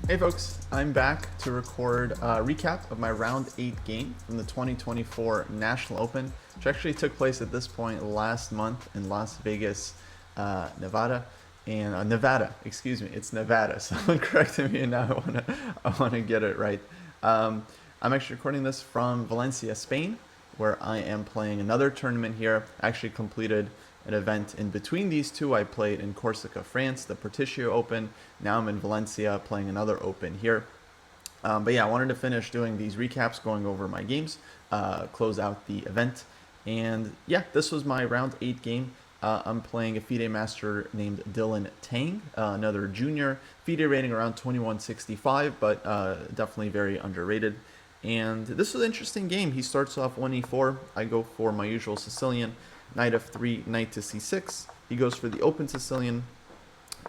Hey folks, I'm back to record a recap of my round 8 game from the 2024 National Open, which actually took place at this point last month in Las Vegas, Nevada. And Nevada, excuse me, it's Nevada. Someone corrected me, and now I wanna get it right. I'm actually recording this from Valencia, Spain, where I am playing another tournament here. I actually completed an event in between these two. I played in Corsica, France, the Porticcio Open. Now I'm in Valencia playing another Open here. But yeah, I wanted to finish doing these recaps, going over my games, close out the event. And yeah, this was my round 8 game. I'm playing a FIDE master named Dylan Tang, another junior. FIDE rating around 2165, but definitely very underrated. And this was an interesting game. He starts off 1e4. I go for my usual Sicilian, knight f3, knight to c6. He goes for the open Sicilian.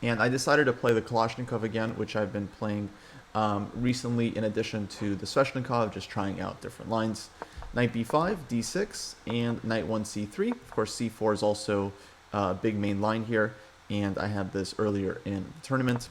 And I decided to play the Kalashnikov again, which I've been playing recently in addition to the Sveshnikov, just trying out different lines. Knight b5, d6, and knight 1 c3. Of course, c4 is also a big main line here, and I had this earlier in the tournament.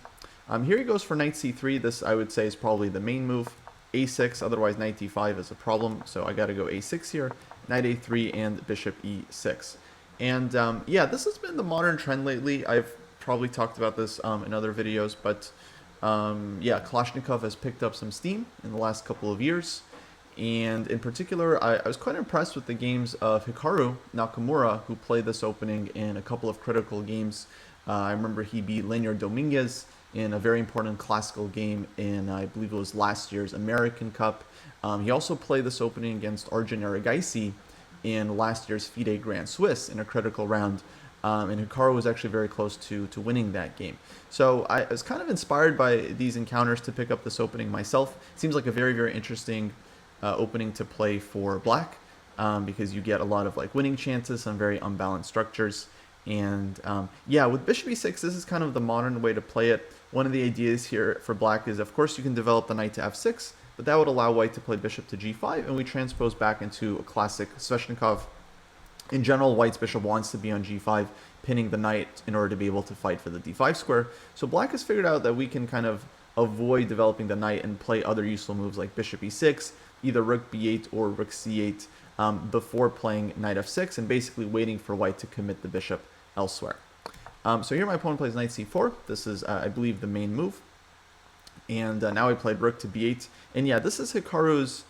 Here he goes for knight c3. This, I would say, is probably the main move. a6, otherwise knight d5 is a problem, so I got to go a6 here. Knight a3 and bishop e6. And yeah, this has been the modern trend lately. I've probably talked about this in other videos, but yeah, Kalashnikov has picked up some steam in the last couple of years. And in particular, I was quite impressed with the games of Hikaru Nakamura, who played this opening in a couple of critical games. I remember he beat Lenier Dominguez in a very important classical game in, I believe it was last year's American Cup. He also played this opening against Arjun Erigaisi in last year's FIDE Grand Swiss in a critical round. And Hikaru was actually very close to winning that game. So I was kind of inspired by these encounters to pick up this opening myself. It seems like a very, very interesting opening to play for black because you get a lot of like winning chances, some very unbalanced structures. And yeah, with bishop e6, this is kind of the modern way to play it. One of the ideas here for black is, of course, you can develop the knight to f6, but that would allow white to play bishop to g5, and we transpose back into a classic Sveshnikov. In general, white's bishop wants to be on g5, pinning the knight in order to be able to fight for the d5 square. So black has figured out that we can kind of avoid developing the knight and play other useful moves like bishop e6, either rook b8 or rook c8 before playing knight f6, and basically waiting for white to commit the bishop elsewhere. So here my opponent plays knight c4. This is, I believe, the main move. And now I played rook to b8. And yeah, this is Hikaru's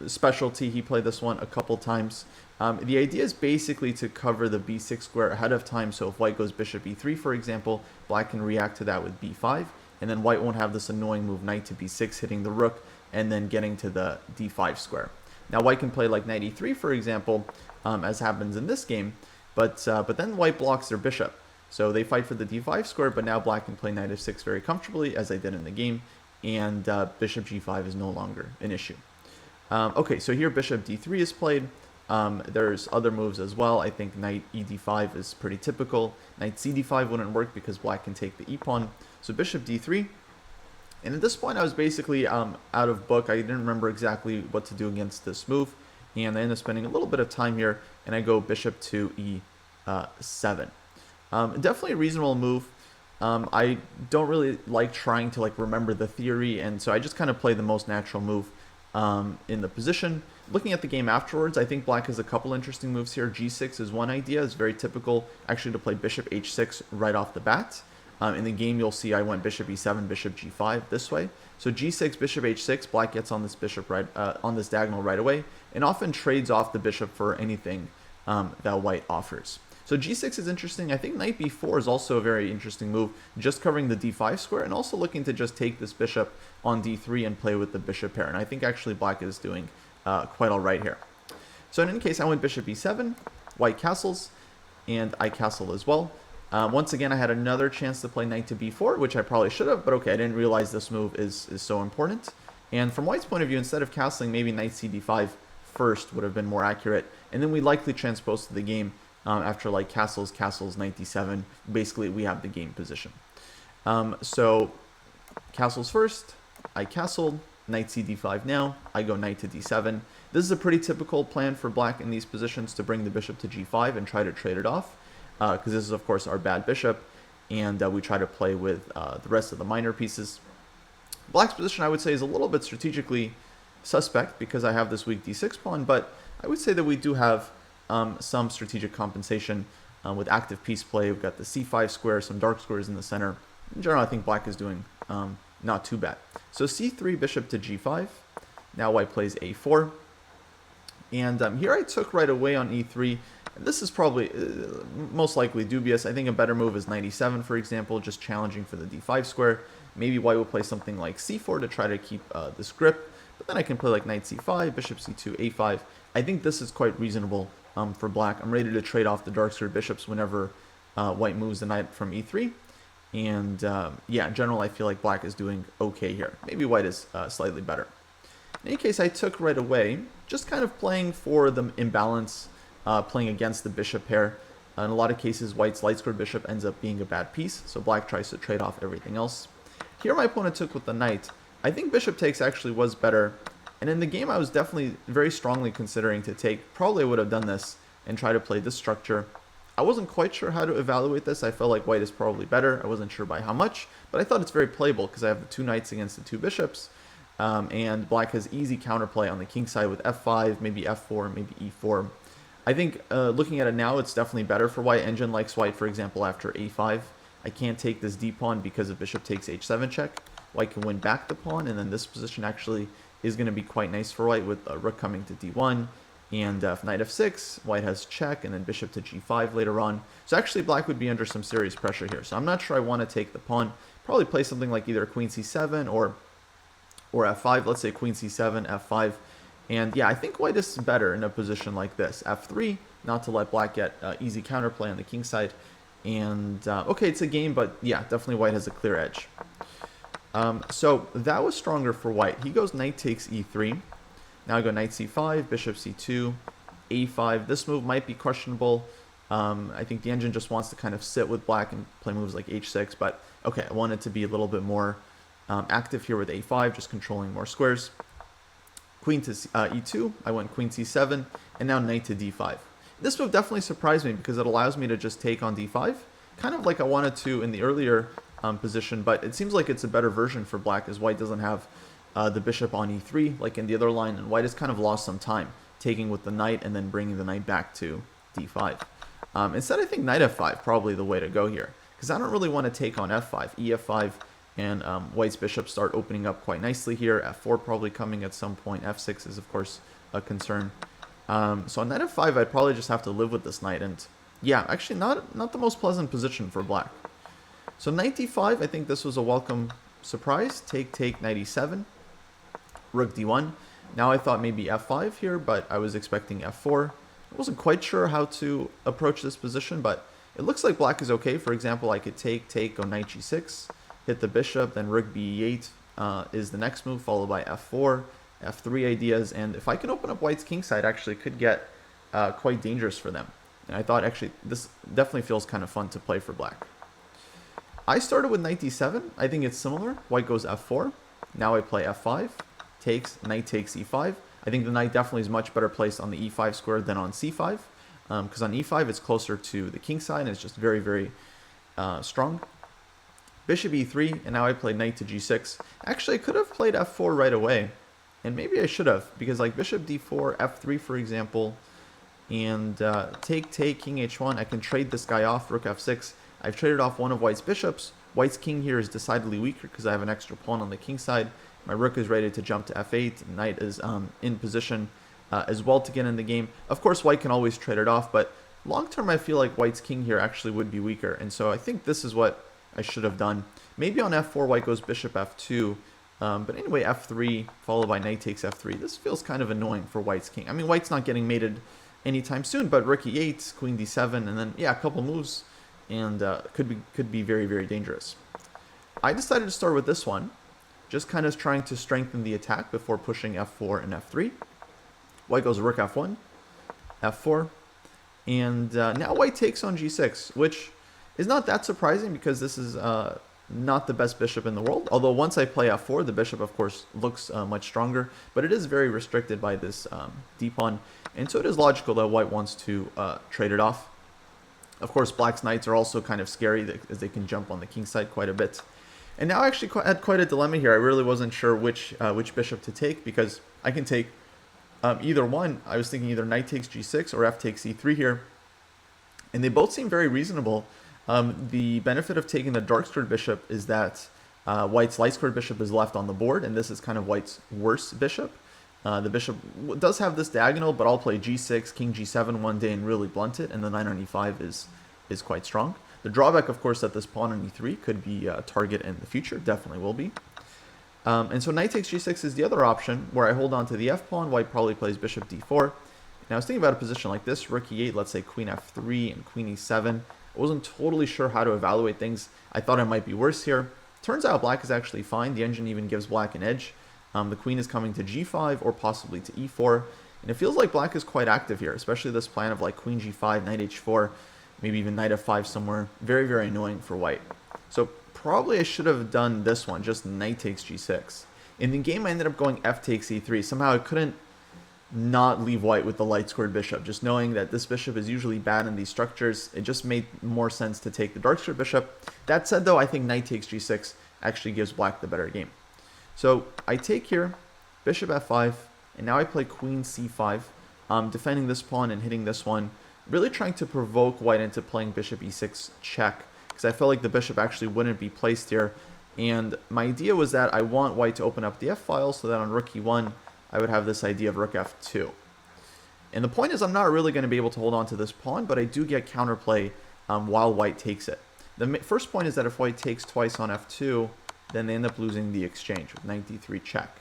specialty. He played this one a couple times. The idea is basically to cover the b6 square ahead of time. So if white goes bishop e3, for example, black can react to that with b5. And then white won't have this annoying move knight to b6 hitting the rook and then getting to the d5 square. Now white can play like knight e3, for example, as happens in this game. But then white blocks their bishop. So they fight for the d5 square, but now black can play knight f6 very comfortably, as I did in the game. And bishop g5 is no longer an issue. Okay, so here bishop d3 is played. There's other moves as well. I think knight ed5 is pretty typical. Knight cd5 wouldn't work because black can take the e-pawn. So bishop d3. And at this point, I was basically out of book. I didn't remember exactly what to do against this move. And I end up spending a little bit of time here, and I go bishop to e7. Definitely a reasonable move. I don't really like trying to remember the theory, and so I just kind of play the most natural move in the position. Looking at the game afterwards, I think black has a couple interesting moves here. g6 is one idea. It's very typical, actually, to play bishop h6 right off the bat. In the game, you'll see I went bishop e7, bishop g5 this way. So g6, bishop h6, black gets on this bishop right on this diagonal right away, and often trades off the bishop for anything that white offers. So g6 is interesting. I think knight b4 is also a very interesting move, just covering the d5 square, and also looking to just take this bishop on d3 and play with the bishop pair. And I think actually black is doing quite all right here. So in any case, I went bishop e7, white castles, and I castle as well. Once again, I had another chance to play knight to b4, which I probably should have, but okay, I didn't realize this move is so important. And from white's point of view, instead of castling, maybe knight cd5 first would have been more accurate, and then we likely transpose to the game after castles, knight d7. Basically, we have the game position. So castles first, I castled, knight cd5 now, I go knight to d7. This is a pretty typical plan for black in these positions, to bring the bishop to g5 and try to trade it off. Because this is, of course, our bad bishop, and we try to play with the rest of the minor pieces. Black's position, I would say, is a little bit strategically suspect because I have this weak d6 pawn, but I would say that we do have some strategic compensation with active piece play. We've got the c5 square, some dark squares in the center. In general, I think black is doing not too bad. So c3, bishop to g5. Now white plays a4. And here I took right away on e3. This is probably most likely dubious. I think a better move is knight e7, for example, just challenging for the d5 square. Maybe white will play something like c4 to try to keep this grip. But then I can play like knight c5, bishop c2, a5. I think this is quite reasonable for black. I'm ready to trade off the dark square bishops whenever white moves the knight from e3. And yeah, in general, I feel like black is doing okay here. Maybe white is slightly better. In any case, I took right away, just kind of playing for the imbalance, playing against the bishop pair. In a lot of cases, white's light squared bishop ends up being a bad piece, so black tries to trade off everything else. Here my opponent took with the knight. I think bishop takes actually was better, and in the game I was definitely very strongly considering to take. Probably would have done this and try to play this structure. I wasn't quite sure how to evaluate this. I felt like white is probably better. I wasn't sure by how much, but I thought it's very playable because I have the two knights against the two bishops. And black has easy counterplay on the king side with f5, maybe f4, maybe e4. I think looking at it now, it's definitely better for white. Engine likes white, for example, after a5. I can't take this d pawn because if bishop takes h7 check, white can win back the pawn, and then this position actually is going to be quite nice for white with rook coming to d1. And knight f6, white has check, and then bishop to g5 later on. So actually black would be under some serious pressure here. So I'm not sure I want to take the pawn. Probably play something like either queen c7 or f5, let's say queen c7, f5. And yeah, I think white is better in a position like this. f3, not to let black get easy counterplay on the king side. And okay, it's a game, but yeah, definitely white has a clear edge. So that was stronger for white. He goes knight takes e3. Now I go knight c5, bishop c2, a5. This move might be questionable. I think the engine just wants to kind of sit with black and play moves like h6. But okay, I want it to be a little bit more active here with a5, just controlling more squares. Queen to e2, I went queen c7, and now knight to d5. This move definitely surprised me because it allows me to just take on d5, kind of like I wanted to in the earlier position, but it seems like it's a better version for black as white doesn't have the bishop on e3 like in the other line, and white has kind of lost some time taking with the knight and then bringing the knight back to d5. Instead, I think knight f5 probably the way to go here because I don't really want to take on f5, ef5, and white's bishops start opening up quite nicely here. f4 probably coming at some point. f6 is, of course, a concern. So on knight f5, I'd probably just have to live with this knight. And yeah, actually not the most pleasant position for black. So knight d5, I think this was a welcome surprise. Take, knight e7, rook d1. Now I thought maybe f5 here, but I was expecting f4. I wasn't quite sure how to approach this position, but it looks like black is okay. For example, I could take, go knight g6. Hit the bishop, then rook b8 is the next move, followed by f4, f3 ideas. And if I can open up white's king side, actually could get quite dangerous for them. And I thought actually this definitely feels kind of fun to play for black. I started with knight d7. I think it's similar. White goes f4. Now I play f5, knight takes e5. I think the knight definitely is much better placed on the e5 square than on c5. Because on e5 it's closer to the king side and it's just very, very strong. Bishop e3, and now I play knight to g6. Actually, I could have played f4 right away, and maybe I should have, because like bishop d4, f3 for example, and take, king h1, I can trade this guy off, rook f6. I've traded off one of white's bishops. White's king here is decidedly weaker because I have an extra pawn on the king side. My rook is ready to jump to f8, knight is in position as well to get in the game. Of course, white can always trade it off, but long term I feel like white's king here actually would be weaker, and so I think this is what I should have done. Maybe on f4, white goes bishop f2. But anyway, f3, followed by knight takes f3. This feels kind of annoying for white's king. I mean, white's not getting mated anytime soon, but rook e8, queen d7, and then, yeah, a couple moves, and could be very, very dangerous. I decided to start with this one, just kind of trying to strengthen the attack before pushing f4 and f3. White goes rook f1, f4, and now white takes on g6, which is not that surprising because this is not the best bishop in the world. Although once I play f4, the bishop, of course, looks much stronger. But it is very restricted by this d-pawn. And so it is logical that white wants to trade it off. Of course, black's knights are also kind of scary as they can jump on the king side quite a bit. And now I actually had quite a dilemma here. I really wasn't sure which bishop to take, because I can take either one. I was thinking either knight takes g6 or f takes e3 here. And they both seem very reasonable. The benefit of taking the dark squared bishop is that white's light squared bishop is left on the board, and this is kind of white's worst bishop. The bishop does have this diagonal, but I'll play g6, king g7 one day and really blunt it, and the knight on e5 is quite strong. The drawback, of course, that this pawn on e3 could be a target in the future, definitely will be. And so knight takes g6 is the other option, where I hold on to the f pawn. White probably plays bishop d4. Now I was thinking about a position like this, rook e8, let's say queen f3 and queen e7. I wasn't totally sure how to evaluate things. I thought it might be worse here. Turns out black is actually fine. The engine even gives black an edge. The queen is coming to g5 or possibly to e4. And it feels like black is quite active here, especially this plan of like queen g5, knight h4, maybe even knight f5 somewhere. Very, very annoying for white. So probably I should have done this one, just knight takes g6. In the game, I ended up going f takes e3. Somehow I couldn't not leave white with the light squared bishop. Just knowing that this bishop is usually bad in these structures, it just made more sense to take the dark squared bishop. That said, though, I think knight takes g6 actually gives black the better game. So I take here, bishop f5, and now I play queen c5, defending this pawn and hitting this one, really trying to provoke white into playing bishop e6 check, because I felt like the bishop actually wouldn't be placed here. And my idea was that I want white to open up the f-file so that on rook e1, I would have this idea of rook f2. And the point is I'm not really going to be able to hold on to this pawn, but I do get counterplay while white takes it. The first point is that if white takes twice on f2, then they end up losing the exchange with knight d3 check.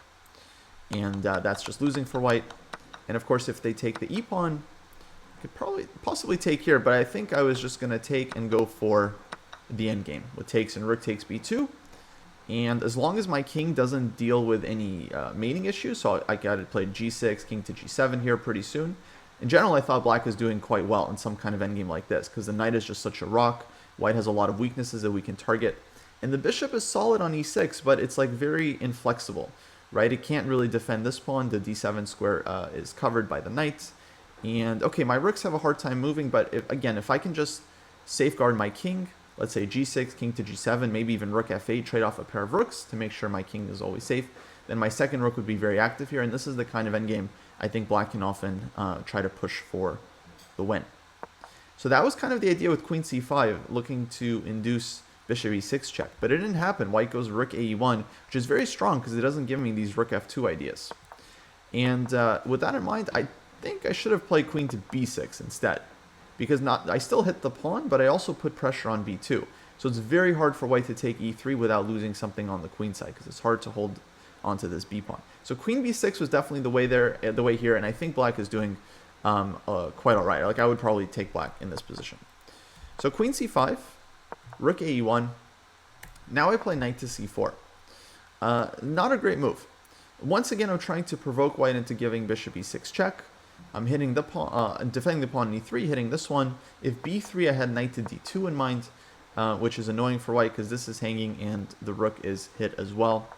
And that's just losing for white. And of course, if they take the e-pawn, I could possibly take here, but I think I was just going to take and go for the endgame with takes and rook takes b2. And as long as my king doesn't deal with any mating issues, so I got to play g6, king to g7 here pretty soon. In general, I thought black is doing quite well in some kind of endgame like this, because the knight is just such a rock. White has a lot of weaknesses that we can target. And the bishop is solid on e6, but it's like very inflexible, right? It can't really defend this pawn. The d7 square is covered by the knight. And okay, my rooks have a hard time moving, but if I can just safeguard my king, let's say g6, king to g7, maybe even rook f8, trade off a pair of rooks to make sure my king is always safe, then my second rook would be very active here. And this is the kind of endgame I think black can often try to push for the win. So that was kind of the idea with queen c5, looking to induce bishop e6 check. But it didn't happen. White goes rook ae1, which is very strong because it doesn't give me these rook f2 ideas. And with that in mind, I think I should have played queen to b6 instead. Because I still hit the pawn, but I also put pressure on b2. So it's very hard for white to take e3 without losing something on the queen side, because it's hard to hold onto this b pawn. So queen b6 was definitely the way here, and I think black is doing quite all right. Like I would probably take black in this position. So queen c5, rook ae1. Now I play knight to c4. Not a great move. Once again, I'm trying to provoke white into giving bishop e6 check. I'm hitting the pawn, defending the pawn in e3, hitting this one. If b3, I had knight to d2 in mind, which is annoying for white because this is hanging and the rook is hit as well.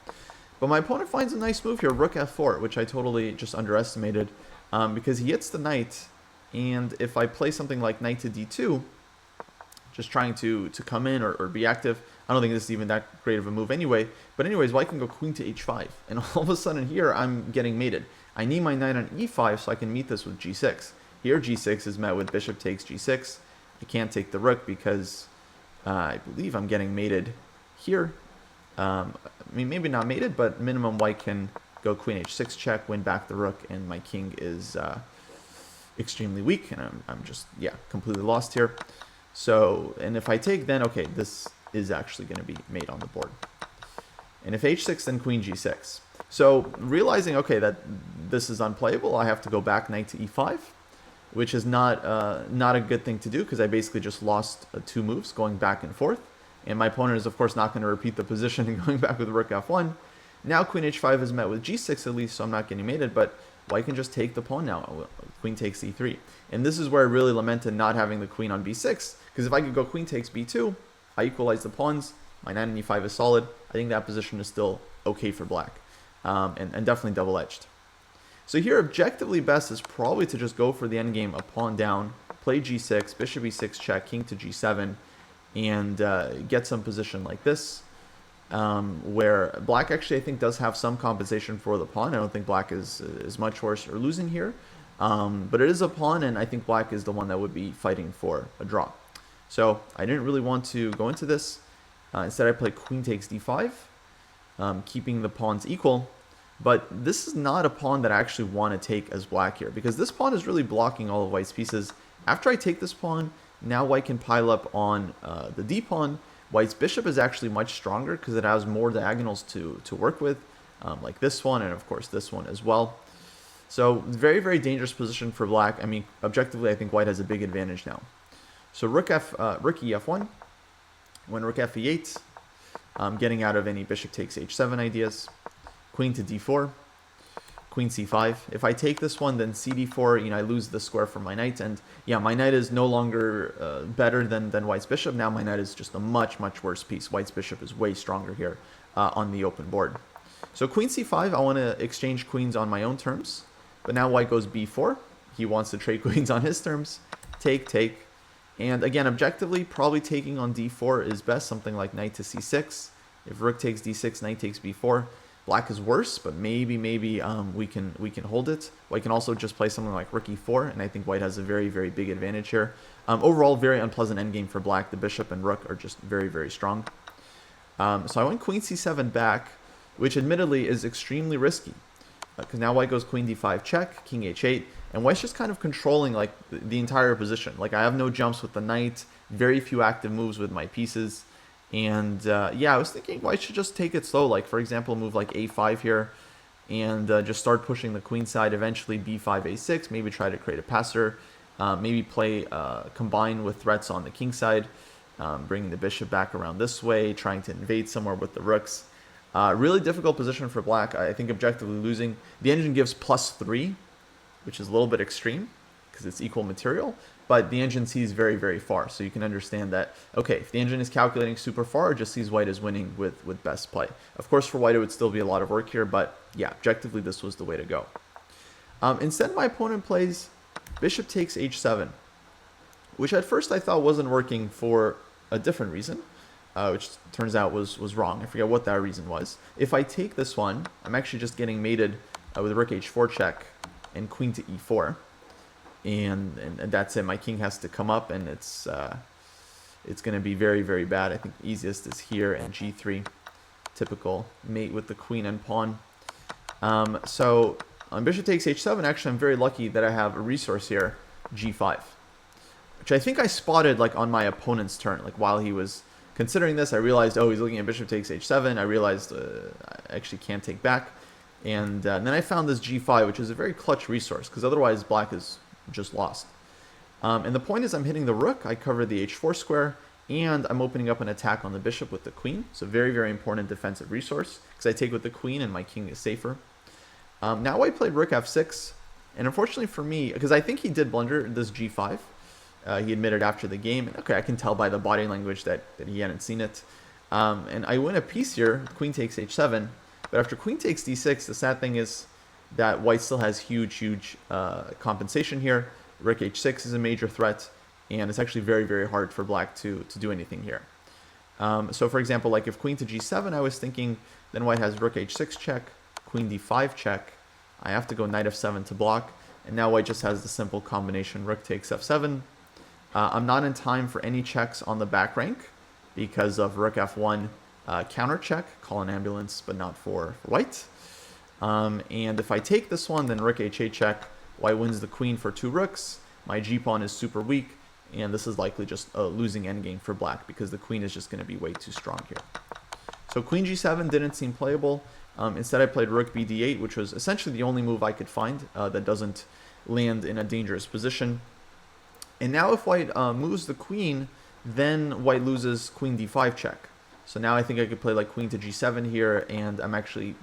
But my opponent finds a nice move here, rook f4, which I totally just underestimated because he hits the knight. And if I play something like knight to d2, just trying to come in or be active, I don't think this is even that great of a move anyway. But anyways, white can go queen to h5. And all of a sudden here, I'm getting mated. I need my knight on e5 so I can meet this with g6. Here, g6 is met with bishop takes g6. I can't take the rook because I believe I'm getting mated here. I mean, maybe not mated, but minimum white can go queen h6 check, win back the rook, and my king is extremely weak. And I'm just, yeah, completely lost here. So, and if I take, then, okay, this is actually going to be mate on the board. And if h6, then queen g6. So realizing, okay, that this is unplayable, I have to go back knight to e5, which is not a good thing to do because I basically just lost 2 moves going back and forth. And my opponent is, of course, not going to repeat the position and going back with rook f1. Now queen h5 is met with g6 at least, so I'm not getting mated, but white can just take the pawn now. Queen takes e3. And this is where I really lamented not having the queen on b6, because if I could go queen takes b2, I equalize the pawns, my knight on e5 is solid. I think that position is still okay for black. And definitely double-edged. So here, objectively best is probably to just go for the endgame, a pawn down, play g6, bishop e6 check, king to g7, and get some position like this. where black actually I think does have some compensation for the pawn. I don't think black is much worse or losing here, but it is a pawn, and I think black is the one that would be fighting for a draw. So I didn't really want to go into this. Instead I played queen takes d5, keeping the pawns equal. But this is not a pawn that I actually want to take as black here, because this pawn is really blocking all of white's pieces. After I take this pawn, now white can pile up on the d pawn. White's bishop is actually much stronger because it has more diagonals to work with, like this one, and of course this one as well. So very, very dangerous position for black. I mean, objectively, I think white has a big advantage now. So rook e5, when rook f e8, getting out of any bishop takes h7 ideas. Queen to d4, queen c5. If I take this one, then cd4, you know, I lose the square for my knight, and yeah, my knight is no longer better than white's bishop. Now my knight is just a much, much worse piece. White's bishop is way stronger here on the open board. So queen c5, I want to exchange queens on my own terms, but now white goes b4. He wants to trade queens on his terms. Take, take. And again, objectively, probably taking on d4 is best, something like knight to c6. If rook takes d6, knight takes b4. Black is worse, but maybe we can hold it. White can also just play something like rook e4, and I think white has a very, very big advantage here. Overall, very unpleasant endgame for black. The bishop and rook are just very, very strong. So I went queen c7 back, which admittedly is extremely risky, because now white goes queen d5 check, king h8, and white's just kind of controlling like the entire position. Like I have no jumps with the knight, very few active moves with my pieces. And yeah, I was thinking white should just take it slow. Like, for example, move like a5 here and just start pushing the queen side. Eventually b5, a6, maybe try to create a passer. Maybe play combine with threats on the king side, bringing the bishop back around this way, trying to invade somewhere with the rooks. Really difficult position for black. I think objectively losing. The engine gives +3, which is a little bit extreme because it's equal material. But the engine sees very, very far, so you can understand that, okay, if the engine is calculating super far, it just sees white as winning with best play. Of course, for white, it would still be a lot of work here, but yeah, objectively, this was the way to go. Instead, my opponent plays bishop takes h7, which at first I thought wasn't working for a different reason, which turns out was wrong. I forget what that reason was. If I take this one, I'm actually just getting mated with rook h4 check and queen to e4. And that's it. My king has to come up, and it's going to be very, very bad. I think the easiest is here and g3, typical mate with the queen and pawn. So on bishop takes h7, actually I'm very lucky that I have a resource here, g5, which I think I spotted like on my opponent's turn. Like while he was considering this, I realized, oh, he's looking at bishop takes h7. I realized I actually can't take back, and then I found this g5, which is a very clutch resource because otherwise black is just lost. And the point is I'm hitting the rook, I cover the h4 square, and I'm opening up an attack on the bishop with the queen. So very, very important defensive resource because I take with the queen and my king is safer. Now I played rook f6, and unfortunately for me, because I think he did blunder this g5, he admitted after the game, and okay, I can tell by the body language that he hadn't seen it. And I win a piece here, queen takes h7, but after queen takes d6, the sad thing is that white still has huge compensation here. Rook h6 is a major threat, and it's actually very, very hard for black to do anything here. So for example, like if queen to g7, I was thinking then white has rook h6 check, queen d5 check. I have to go knight f7 to block, and now white just has the simple combination rook takes f7. I'm not in time for any checks on the back rank because of rook f1 counter check, call an ambulance, but not for white. And if I take this one, then rook h8 check, white wins the queen for 2 rooks, my g-pawn is super weak, and this is likely just a losing endgame for black because the queen is just going to be way too strong here. So queen g7 didn't seem playable. Instead I played rook bd8, which was essentially the only move I could find that doesn't land in a dangerous position. And now if white moves the queen, then white loses queen d5 check. So now I think I could play like queen to g7 here, and I'm actually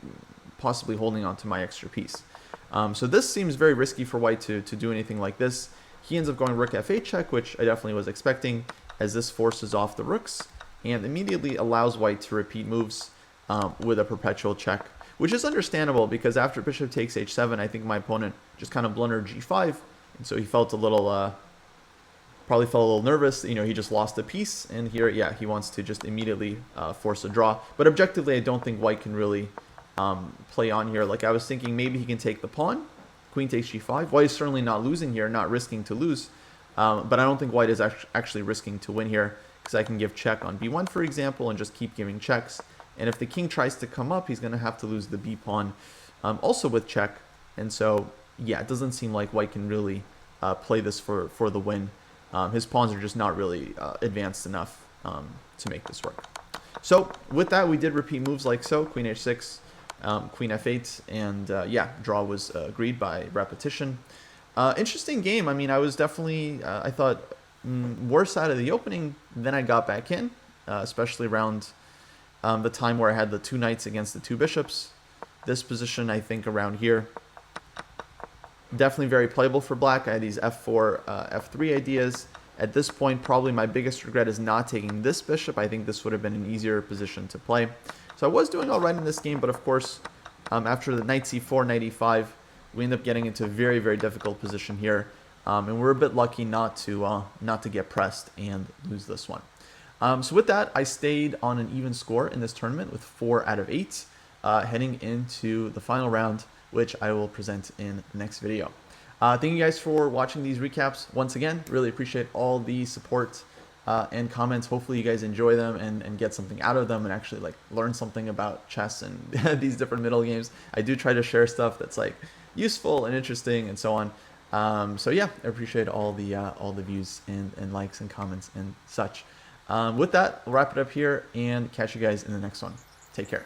possibly holding on to my extra piece. So this seems very risky for white to do anything like this. He ends up going rook f8 check, which I definitely was expecting, as this forces off the rooks and immediately allows white to repeat moves with a perpetual check, which is understandable because after bishop takes h7, I think my opponent just kind of blundered g5, and so he felt a little Probably felt a little nervous. You know, he just lost a piece, and here, yeah, he wants to just immediately force a draw. But objectively, I don't think white can really play on here. Like, I was thinking maybe he can take the pawn. Queen takes g5. White is certainly not losing here, not risking to lose. But I don't think white is actually risking to win here, because I can give check on b1, for example, and just keep giving checks. And if the king tries to come up, he's going to have to lose the b pawn, also with check. And so, yeah, it doesn't seem like white can really play this for the win. His pawns are just not really advanced enough to make this work. So with that, we did repeat moves like so: queen h6, queen f8, and yeah, draw was agreed by repetition. Interesting game. I mean, I was definitely, I thought, worse out of the opening. Then I got back in, especially around the time where I had the 2 knights against the 2 bishops. This position, I think, around here, definitely very playable for black. I had these f4, f3 ideas. At this point, probably my biggest regret is not taking this bishop. I think this would have been an easier position to play. So I was doing all right in this game, but of course, after the knight c4, knight e5, we end up getting into a very, very difficult position here. And we're a bit lucky not to get pressed and lose this one. So with that, I stayed on an even score in this tournament with 4 out of 8, heading into the final round, which I will present in the next video. Thank you guys for watching these recaps. Once again, really appreciate all the support and comments. Hopefully you guys enjoy them and get something out of them and actually like learn something about chess and these different middle games. I do try to share stuff that's like useful and interesting and so on. So yeah, I appreciate all the views and likes and comments and such. With that, we'll wrap it up here and catch you guys in the next one. Take care.